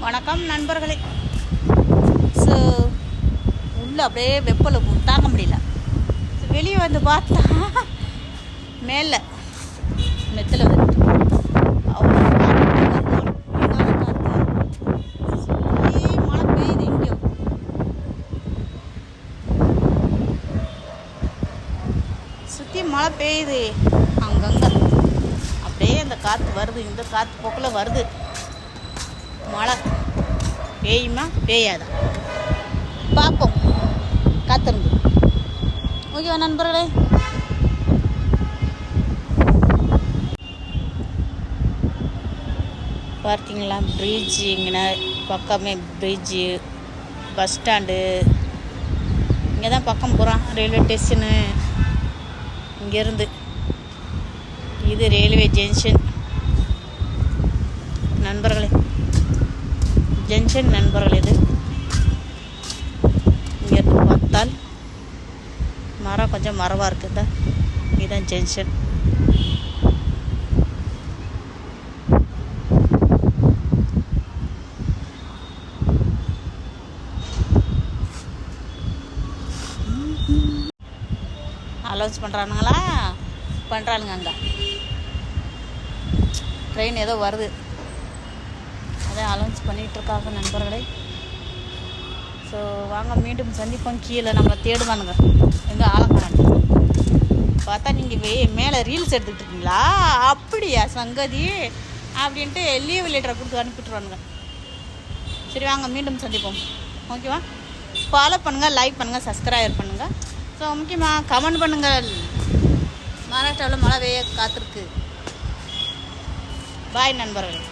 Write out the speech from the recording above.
வணக்கம் நண்பர்களே. ஸோ உள்ளே அப்படியே வெப்பல தாங்க முடியல. வெளியே வந்து பார்த்தா மேலே மெத்தில் வந்துட்டு அவ்வளோ மழை பெய்யுது. இங்கேயும் சுற்றி மழை பெய்யுது. அங்கங்கே அப்படியே அந்த காற்று வருது. இந்த காற்று போக்கில் வருது. மழை பெய்யுமா பெய்யாதா பார்ப்போம். காத்திருந்து. ஓகேவா நண்பர்களே? பார்த்தீங்களா பிரிட்ஜு, இங்கே பக்கமே பிரிட்ஜு, பஸ் ஸ்டாண்டு. இங்கே தான் பக்கம் போகிறோம். ரயில்வே ஸ்டேஷனு இங்கேருந்து இது ரயில்வே ஜங்ஷன் நண்பர்களே. ஜங்ஷன் நண்பர்கள். இது இங்கேருந்து பார்த்தால் மரம் கொஞ்சம் மரவாக இருக்குதா. இதுதான் ஜங்ஷன். அலௌன்ஸ் பண்ணுறானுங்களா? பண்ணுறானுங்க. அங்கே ட்ரெயின் ஏதோ வருது. அதான் அலௌன்ஸ் பண்ணிகிட்ருக்காங்க நண்பர்களே. ஸோ வாங்க மீண்டும் சந்திப்போம். கீழே நம்மளை தேடுவானுங்க. எங்கே ஆளக்காரன் பார்த்தா நீங்கள் மேலே ரீல்ஸ் எடுத்துக்கிட்டு இருக்கீங்களா? அப்படியா சங்கதி அப்படின்ட்டு லீவ் லெட்டரை கொடுத்து அனுப்பிட்டுருவானுங்க. சரி வாங்க மீண்டும் சந்திப்போம். ஓகேவா? ஃபாலோ பண்ணுங்கள், லைக் பண்ணுங்கள், சப்ஸ்கிரைப் பண்ணுங்கள். ஸோ முக்கியமாக கமெண்ட் பண்ணுங்கள். மகாராஷ்டிராவில் மழை பெய்ய காத்திருக்கு. பாய் நண்பர்கள்.